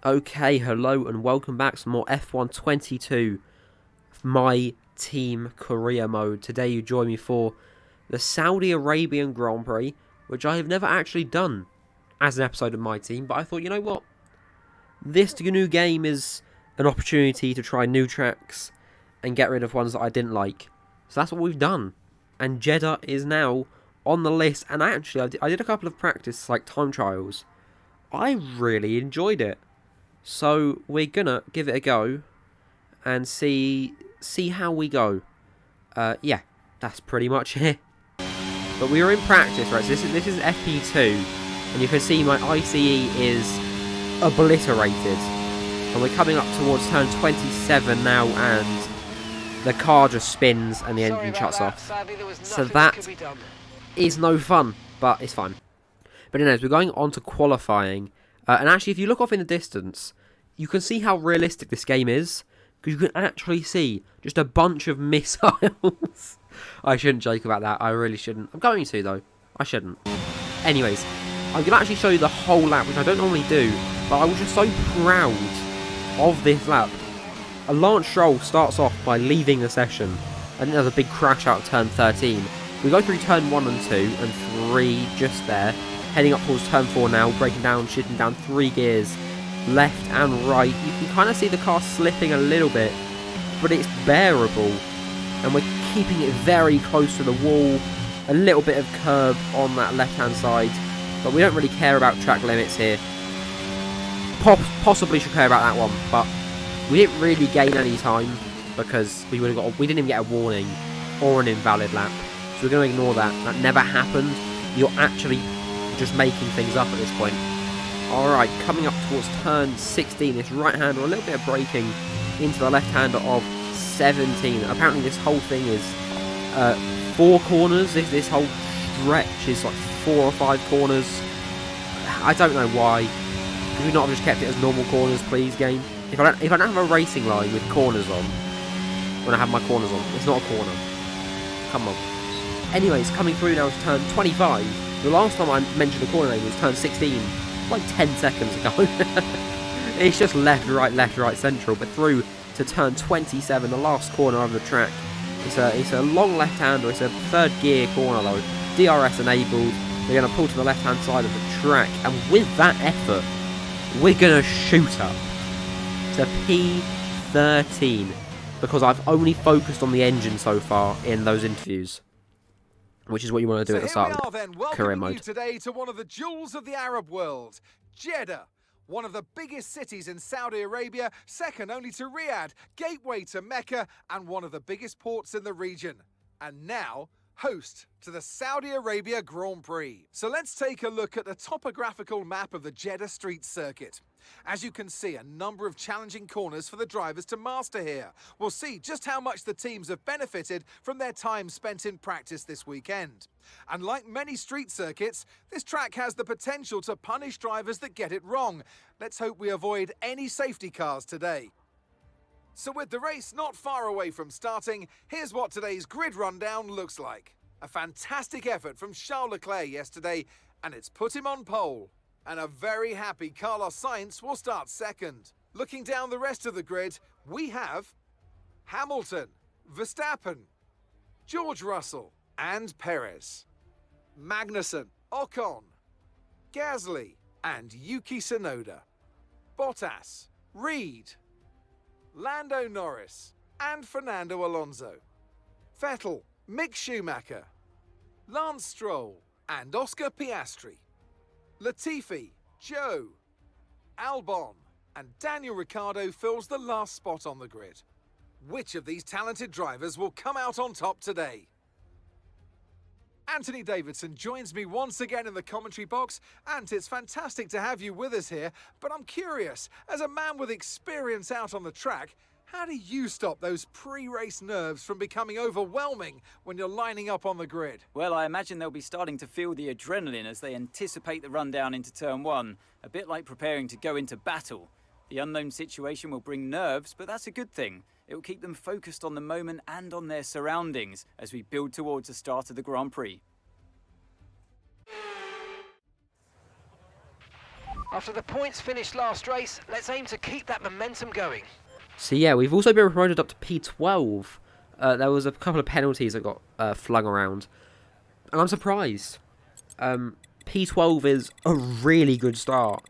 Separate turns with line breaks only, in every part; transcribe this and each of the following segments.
Okay, hello and welcome back to more F1 22, my team career mode. Today you join me for the Saudi Arabian Grand Prix, which I have never actually done as an episode of my team, but I thought, you know what? This new game is an opportunity to try new tracks and get rid of ones that I didn't like. So that's what we've done. And Jeddah is now on the list, and I did a couple of practice, like time trials. I really enjoyed it. So we're gonna give it a go and see how we go. Yeah, that's pretty much it. But we were in practice, right? So this is FP2, and you can see my ICE is obliterated. And we're coming up towards turn 27 now, and the car just spins and the engine shuts off. So that is no fun, but it's fine. But anyways, we're going on to qualifying. And actually, if you look off in the distance, you can see how realistic this game is. Because you can actually see just a bunch of missiles. I shouldn't joke about that. I really shouldn't. I'm going to, though. I shouldn't. Anyways, I'm going to actually show you the whole lap, which I don't normally do. But I was just so proud of this lap. Lance Stroll starts off by leaving the session. I think there's a big crash out of turn 13. We go through turn 1 and 2 and 3 just there. Heading up towards turn 4 now, breaking down, shifting down 3 gears, left and right. You can kind of see the car slipping a little bit, but it's bearable. And we're keeping it very close to the wall. A little bit of curb on that left-hand side, but we don't really care about track limits here. Possibly should care about that one, but we didn't really gain any time because we didn't even get a warning or an invalid lap. So we're going to ignore that. That never happened. You're actually just making things up at this point. Alright, coming up towards turn 16, this right hander, a little bit of braking into the left hander of 17. Apparently this whole thing is 4 corners. This whole stretch is like 4 or 5 corners. I don't know why. Could we not have just kept it as normal corners, please, game? If I don't have a racing line with corners on, when I have my corners on, it's not a corner. Come on. Anyways, coming through now to turn 25. The last time I mentioned a corner name was turn 16, like 10 seconds ago. It's just left, right, central. But through to turn 27, the last corner of the track. It's a long left-hander. It's a third gear corner though. DRS enabled. We're going to pull to the left-hand side of the track. And with that effort, we're going to shoot up to P13. Because I've only focused on the engine so far in those interviews. Which is what you want to do at the start of the career mode.
You today to one of the jewels of the Arab world, Jeddah, one of the biggest cities in Saudi Arabia, second only to Riyadh, gateway to Mecca, and one of the biggest ports in the region. And now, host to the Saudi Arabia Grand Prix. So let's take a look at the topographical map of the Jeddah street circuit. As you can see, a number of challenging corners for the drivers to master here. We'll see just how much the teams have benefited from their time spent in practice this weekend. And like many street circuits, this track has the potential to punish drivers that get it wrong. Let's hope we avoid any safety cars today. So with the race not far away from starting, here's what today's grid rundown looks like. A fantastic effort from Charles Leclerc yesterday, and it's put him on pole. And a very happy Carlos Sainz will start second. Looking down the rest of the grid, we have Hamilton, Verstappen, George Russell and Perez, Magnussen, Ocon, Gasly and Yuki Tsunoda, Bottas, Reed, Lando Norris and Fernando Alonso, Vettel, Mick Schumacher, Lance Stroll and Oscar Piastri, Latifi, Joe, Albon and Daniel Ricciardo fills the last spot on the grid. Which of these talented drivers will come out on top today? Anthony Davidson joins me once again in the commentary box. Ant, it's fantastic to have you with us here, but I'm curious, as a man with experience out on the track, how do you stop those pre-race nerves from becoming overwhelming when you're lining up on the grid?
Well, I imagine they'll be starting to feel the adrenaline as they anticipate the rundown into turn 1, a bit like preparing to go into battle. The unknown situation will bring nerves, but that's a good thing. It will keep them focused on the moment and on their surroundings as we build towards the start of the Grand Prix.
After the points finished last race, let's aim to keep that momentum going.
So yeah, we've also been promoted up to P12. There was a couple of penalties that got flung around, and I'm surprised. P12 is a really good start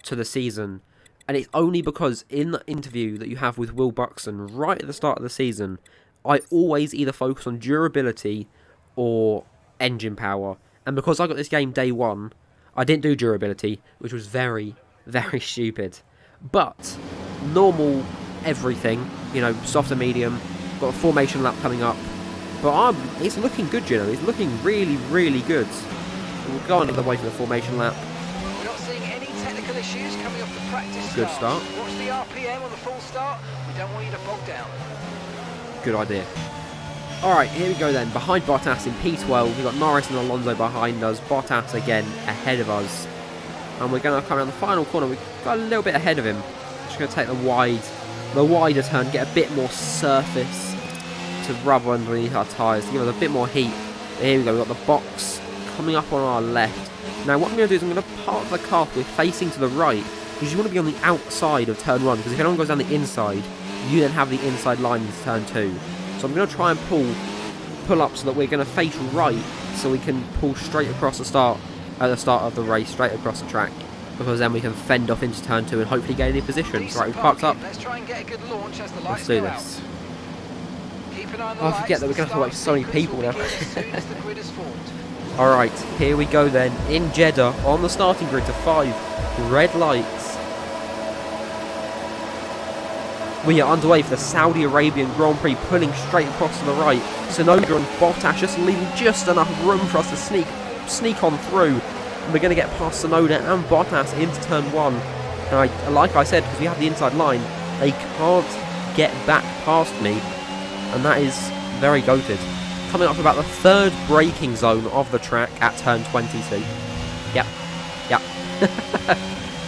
to the season, and it's only because in the interview that you have with Will Buxton right at the start of the season, I always either focus on durability or engine power, and because I got this game day one, I didn't do durability, which was very, very stupid. But normal everything, you know, soft and medium, got a formation lap coming up, but it's looking good, you know, it's looking really, really good. We'll go on the way for the formation lap.
We're not seeing any technical issues coming off the practice
Good start.
Watch the RPM on the full start. We don't want you to bog down.
Good idea. Alright, here we go then. Behind Bottas in P12, we've got Norris and Alonso behind us. Bottas again ahead of us. And we're going to come around the final corner. We've got a little bit ahead of him. Just going to take the wider turn, get a bit more surface to rub underneath our tyres, to give us a bit more heat. Here we go, we've got the box coming up on our left. Now what I'm going to do is I'm going to park the car with facing to the right, because you want to be on the outside of turn 1, because if anyone goes down the inside, you then have the inside line into turn 2. So I'm going to try and pull up so that we're going to face right, so we can pull straight across the start of the race, straight across the track, because then we can fend off into turn 2 and hopefully gain any positions. Right, we've parked up.
Let's try and get a good launch as the lights
Let's do
go
this.
Out. Keep an eye on the
I forget that we're going to have to wait for so many people now.
As soon as the grid is formed.
Alright, here we go then, in Jeddah, on the starting grid to 5 red lights. We are underway for the Saudi Arabian Grand Prix, pulling straight across to the right. Tsunoda and Bottas just leaving just enough room for us to sneak on through. And we're going to get past Tsunoda and Bottas into turn 1. And like I said, because we have the inside line, they can't get back past me. And that is very goated. Coming up to about the third braking zone of the track at turn 22. Yep.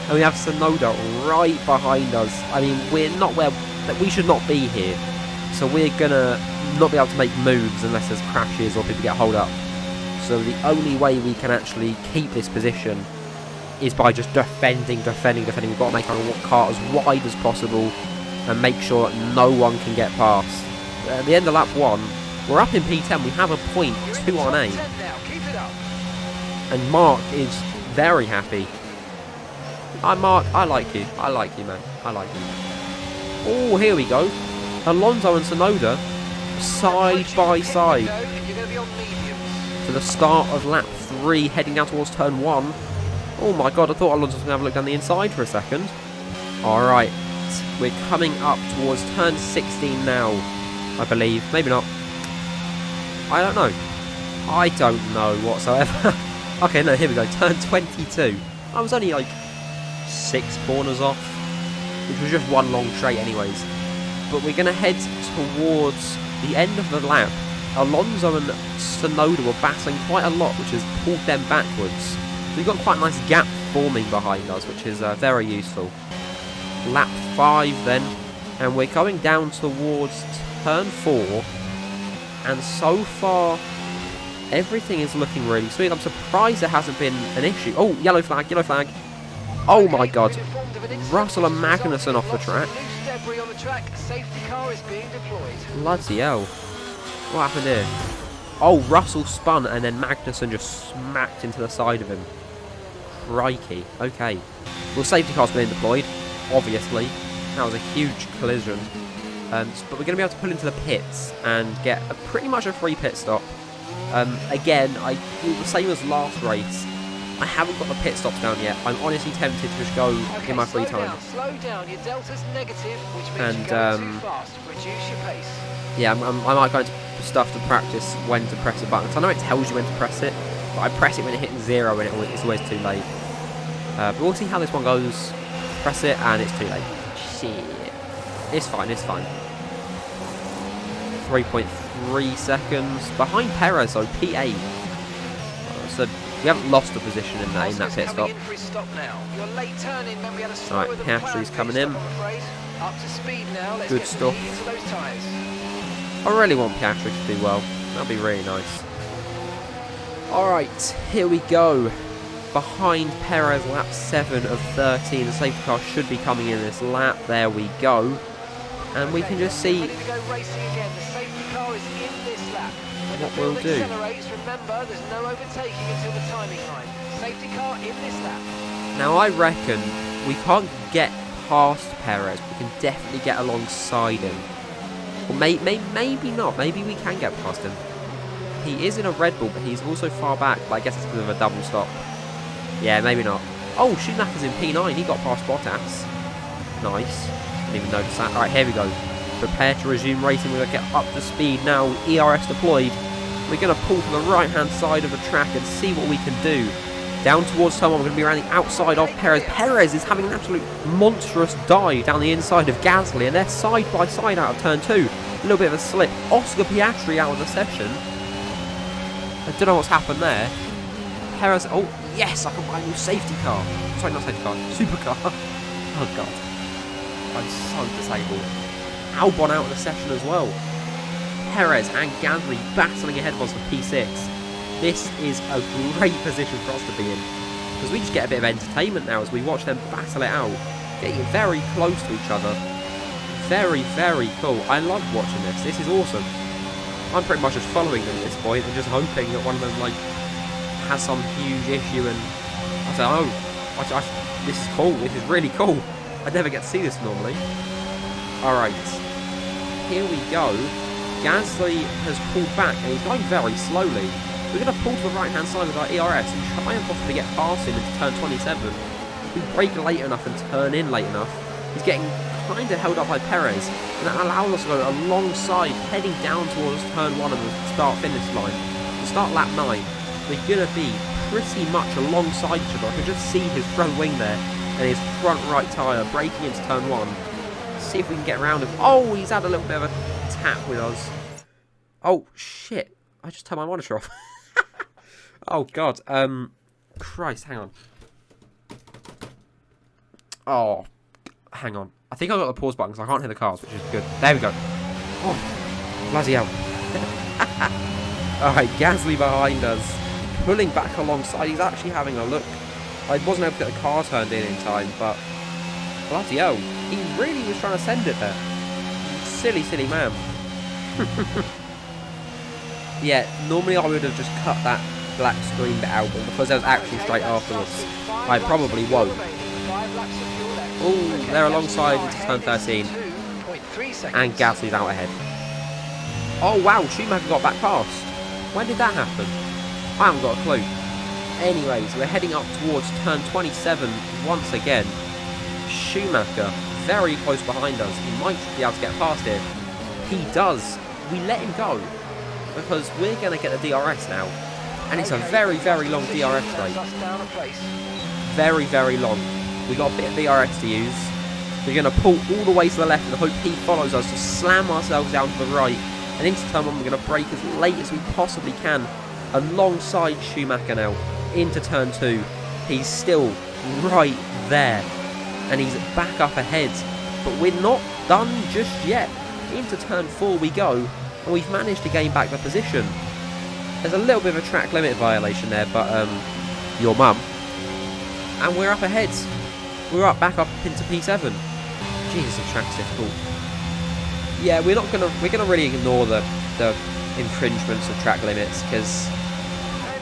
And we have Tsunoda right behind us. I mean, we're not where we should not be here. So we're gonna not be able to make moves unless there's crashes or people get hold up. So the only way we can actually keep this position is by just defending. We've got to make our car as wide as possible and make sure that no one can get past. At the end of lap 1, we're up in P10. We have a point, 2 on 8. And Mark is very happy. Mark, I like you, man. I like you. Oh, here we go. Alonso and Tsunoda side by side to the start of lap 3, heading down towards turn 1. Oh my god, I thought Alonso was going to have a look down the inside for a second. Alright, we're coming up towards turn 16 now, I believe. Maybe not. I don't know whatsoever. Okay, no, here we go. Turn 22. I was only like 6 corners off, which was just one long straight anyways. But we're going to head towards the end of the lap. Alonso and Tsunoda were battling quite a lot, which has pulled them backwards. So we've got quite a nice gap forming behind us, which is very useful. Lap 5 then, and we're going down towards turn 4. And so far, everything is looking really sweet. I'm surprised there hasn't been an issue. Oh, yellow flag. Oh my god. Russell and Magnussen off the track. Bloody hell. What happened here? Oh, Russell spun and then Magnussen just smacked into the side of him. Crikey. Okay. Well, safety car's been deployed, obviously. That was a huge collision. But we're going to be able to pull into the pits and get pretty much a free pit stop. Again, the same as last race. I haven't got the pit stops down yet. I'm honestly tempted to just go in my free time.
Slow down. Your delta's negative, which means you're going too fast. Reduce your pace.
Yeah, I might go into stuff to practice when to press a button. So I know it tells you when to press it, but I press it when it hits 0 and it's always too late. But we'll see how this one goes. Press it and it's too late. Shit. It's fine. 3.3 seconds behind Perez, so P8. So we haven't lost a position in that pit stop. Alright, Piastri's coming in. Good stuff. I really want Piastri to do well. That'll be really nice. Alright, here we go. behind Perez, lap 7 of 13. The safety car should be coming in this lap. There we go. And we can just see what we'll do.
Remember, there's no overtaking until the timing line. Safety car in this lap.
Now I reckon we can't get past Perez. We can definitely get alongside him. Or maybe not. Maybe we can get past him. He is in a Red Bull, but he's also far back. But I guess it's because of a double stop. Yeah, maybe not. Oh, Schumacher's in P9. He got past Bottas. Nice. Didn't even notice that. Alright, here we go. Prepare to resume racing. We're going to get up to speed now. ERS deployed. We're going to pull to the right-hand side of the track and see what we can do. Down towards turn 1. We're going to be around the outside of Perez. Perez is having an absolute monstrous dive down the inside of Gasly. And they're side by side out of turn 2. A little bit of a slip. Oscar Piastri out of the session. I don't know what's happened there. Perez. Oh, yes. I can buy a new safety car. Sorry, not safety car. Supercar. Oh, God. I'm so disabled. Albon out of the session as well. Perez and Gasly battling ahead of us for P6. This is a great position for us to be in, because we just get a bit of entertainment now as we watch them battle it out, getting very close to each other. Very, very cool. I love watching this. This is awesome. I'm pretty much just following them at this point and just hoping that one of them has some huge issue, and I say, oh, this is cool. This is really cool. I never get to see this normally. Alright, here we go. Gasly has pulled back and he's going very slowly. We're going to pull to the right hand side with our ERS and try and possibly get past him into turn 27. We brake late enough and turn in late enough. He's getting kind of held up by Perez, and that allows us to go alongside, heading down towards turn 1 and the start finish line. To start lap 9, we're going to be pretty much alongside each other. I can just see his front wing there and his front right tyre braking into turn 1. See if we can get around him. Oh, he's had a little bit of a tap with us. Oh, shit. I just turned my monitor off. Oh, God. Christ, hang on. Oh, hang on. I think I got the pause button because I can't hear the cars, which is good. There we go. Oh, bloody hell. Alright, Gasly behind us. Pulling back alongside. He's actually having a look. I wasn't able to get the car turned in time, but bloody hell. He really was trying to send it there. Silly, silly man. Yeah, normally I would have just cut that black screen bit out, but because there was action straight afterwards, I probably won't. Oh, they're alongside into turn 13. And Gasly's out ahead. Oh wow, Schumacher got back past. When did that happen? I haven't got a clue. Anyways, we're heading up towards turn 27 once again. Schumacher very close behind us. He might be able to get past it. He does. We let him go because we're going to get the DRS now. And it's a very, very long DRS straight. Very, very long. We got a bit of DRS to use. We're going to pull all the way to the left and hope he follows us to slam ourselves down to the right. And into turn 1, we're going to brake as late as we possibly can alongside Schumacher now. Into turn 2. He's still right there. And he's back up ahead. But we're not done just yet. Into turn 4 we go. And we've managed to gain back the position. There's a little bit of a track limit violation there, but your mum. And we're up ahead. We're back up into P7. Jesus, the track's difficult. Yeah, we're gonna really ignore the infringements of track limits because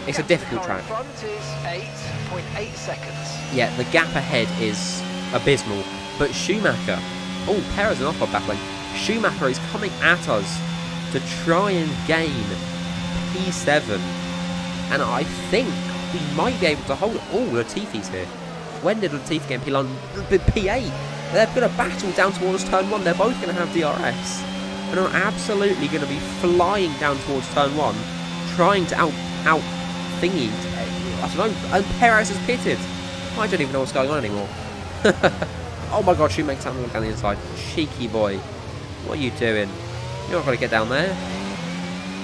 it's a difficult track.
Front is 8.8 seconds.
Yeah, the gap ahead is abysmal. But Schumacher, oh, Perez and off-road battling. Schumacher is coming at us to try and gain P7, and I think we might be able to hold it. Oh, Latifi's here. When did Latifi get P8? They're going to battle down towards turn 1. They're both going to have DRS, and are absolutely going to be flying down towards turn 1, trying to out thingy. I don't know. And Perez is pitted. I don't even know what's going on anymore. Oh my God, Schumacher's having a look down the inside. Cheeky boy. What are you doing? You're not going to get down there.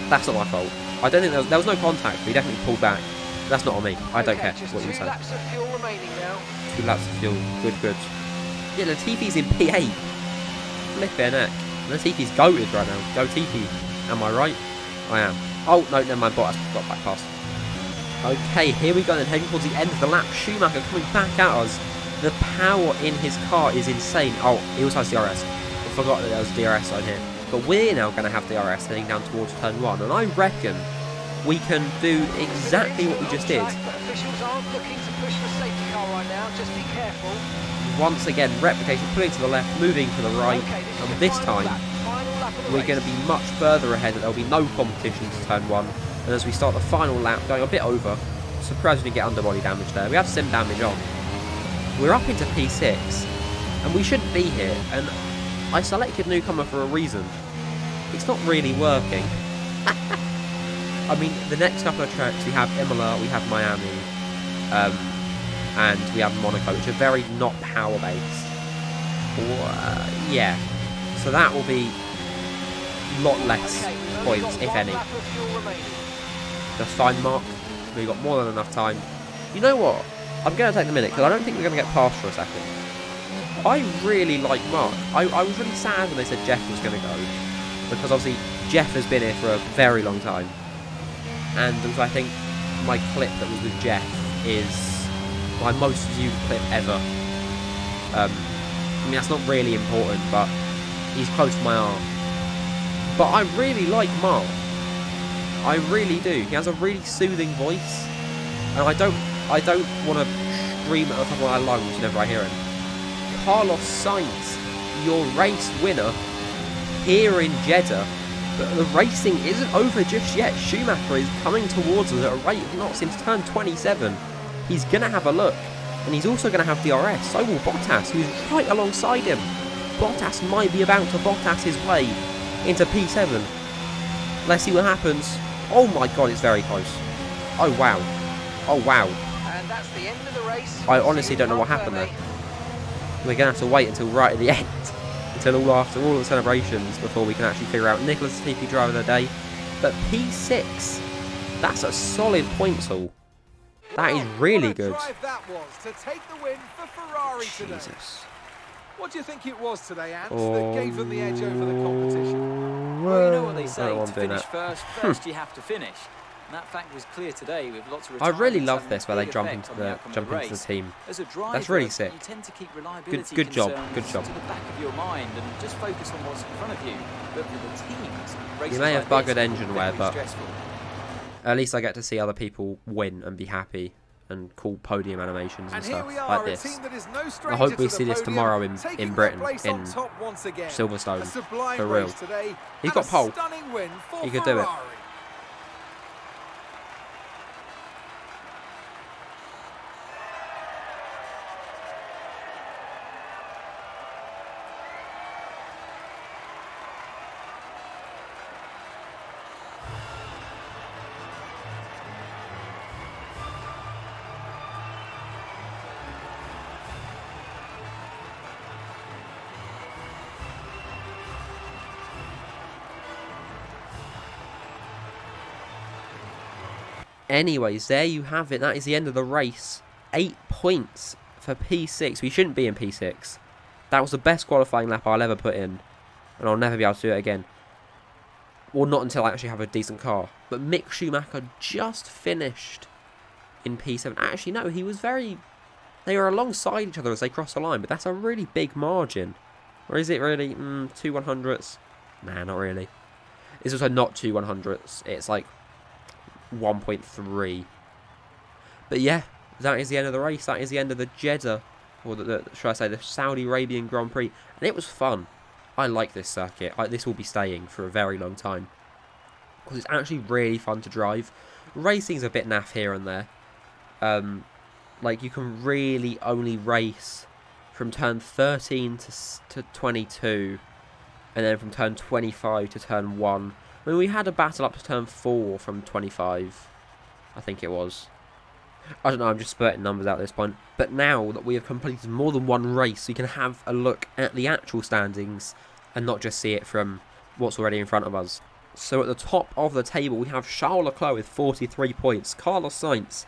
That's not my fault. I don't think there was no contact. But he definitely pulled back. That's not on me. I don't care what you say.
2 laps of fuel remaining now.
2 laps of fuel. Good, good. Yeah, Latifi's in P8. Flippin' heck. Latifi's goated right now. Go Latifi. Am I right? I am. Oh, no, never mind. Bottas got back past. Okay, here we go then, heading towards the end of the lap. Schumacher coming back at us. The power in his car is insane. Oh, he also has DRS. I forgot that there was DRS on here. But we're now going to have DRS heading down towards turn 1. And I reckon we can do exactly what we just did.
Officials aren't looking to push the safety car right now. Just be careful.
Once again, replication, pulling to the left, moving to the right. And this time, we're going to be much further ahead. There'll be no competition to turn 1. And as we start the final lap, going a bit over, surprised we didn't get underbody damage there. We have sim damage on. We're up into P6, and we shouldn't be here. And I selected newcomer for a reason. It's not really working. I mean, the next couple of tracks, we have Imola, we have Miami, and we have Monaco, which are very not power-based. Yeah. So that will be a lot less points, if any. That's fine, Mark. We've got more than enough time. You know what? I'm going to take a minute, because I don't think we're going to get past for a second. I really like Mark. I was really sad when they said Jeff was going to go, because obviously Jeff has been here for a very long time. And I think my clip that was with Jeff is my most viewed clip ever. I mean, that's not really important, but he's close to my heart. But I really like Mark. I really do. He has a really soothing voice, and I don't want to scream at the top of my lungs whenever I hear him. Carlos Sainz, your race winner here in Jeddah. But the racing isn't over just yet. Schumacher is coming towards us at a rate of knots since turn 27. He's going to have a look, and he's also going to have DRS. So will Bottas, who's right alongside him. Bottas might be about to Bottas his way into P7. Let's see what happens. Oh my god, it's very close. Oh wow. Oh wow.
And that's the end of the race.
I honestly don't know what happened there. We're going to have to wait until right at the end. Until after all the celebrations before we can actually figure out Nicholas' TP driver of the day. But P6, that's a solid points haul. That is really good.
What a drive that was to take the win for Ferrari today.
Jesus.
What do you think it was today, Ants, that gave them the edge over the competition?
Well, you know what they say,
I don't want
to
to do
finish
that.
first you have to finish. And that fact was clear today with lots of
I really
retirements
love
having
this
a
where they
big
jump
effect
into
on
the
outcome of race.
team.
As a driver,
That's really sick.
you tend to keep reliability
Good job.
concerns
Good job.
to the back of your mind and just focus on what's in front of you. But for the teams, races
You may have
like
buggered
this
engine
are
wear,
very
but
stressful.
at least I get to see other people win and be happy and cool podium animations and
And here
stuff
we are,
like
a
this.
team that is no
I
stranger
hope we
to
see
the
this
podium,
tomorrow in
taking
Britain,
their place on
in
top once again.
Silverstone,
A sublime
for real.
race today,
He's
and
got
a
pole.
stunning win for
He could do it.
Ferrari.
Anyways, there you have it. That is the end of the race. 8 points for P6. We shouldn't be in P6. That was the best qualifying lap I'll ever put in. And I'll never be able to do it again. Well, not until I actually have a decent car. But Mick Schumacher just finished in P7. Actually, no, he was very... They were alongside each other as they crossed the line. But that's a really big margin. Or is it really 2 100ths? Nah, not really. It's also not 2 100ths. It's like 1.3. But yeah, that is the end of the race. That is the end of the Jeddah, or should I say the Saudi Arabian Grand Prix. And it was fun. I like this circuit. This will be staying for a very long time because it's actually really fun to drive. Racing's a bit naff here and there. Like you can really only race from turn 13 to 22, and then from turn 25 to turn 1. I mean, we had a battle up to turn 4 from 25, I think it was. I don't know, I'm just spurting numbers out at this point. But now that we have completed more than one race, we can have a look at the actual standings and not just see it from what's already in front of us. So at the top of the table, we have Charles Leclerc with 43 points. Carlos Sainz,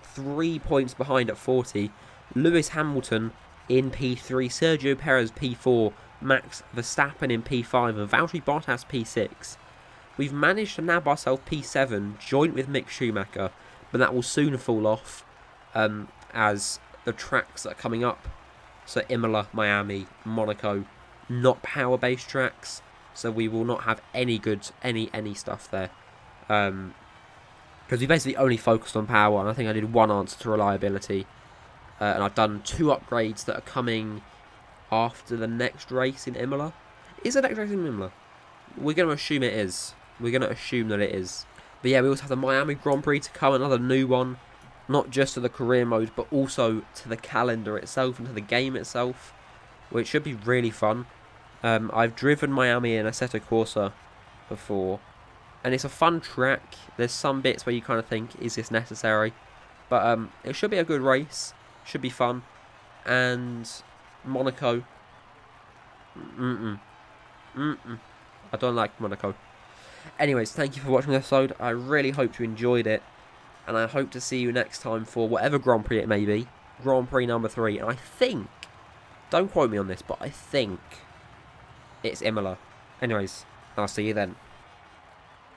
3 points behind at 40. Lewis Hamilton in P3. Sergio Perez P4. Max Verstappen in P5. And Valtteri Bottas P6. We've managed to nab ourselves P7, joint with Mick Schumacher. but that will soon fall off as the tracks that are coming up, so Imola, Miami, Monaco, not power-based tracks, so we will not have any stuff there. Because we basically only focused on power, and I think I did one answer to reliability. And I've done 2 upgrades that are coming after the next race in Imola. Is the next race in Imola? We're going to assume it is. We're going to assume that it is. But yeah, we also have the Miami Grand Prix to come, another new one. Not just to the career mode, but also to the calendar itself and to the game itself, which should be really fun. I've driven Miami in Assetto Corsa before, and it's a fun track. There's some bits where you kind of think, is this necessary? But it should be a good race. Should be fun. And Monaco. I don't like Monaco. Anyways, thank you for watching the episode. I really hope you enjoyed it. And I hope to see you next time for whatever Grand Prix it may be. Grand Prix number 3. And I think, don't quote me on this, but I think it's Imola. Anyways, I'll see you then.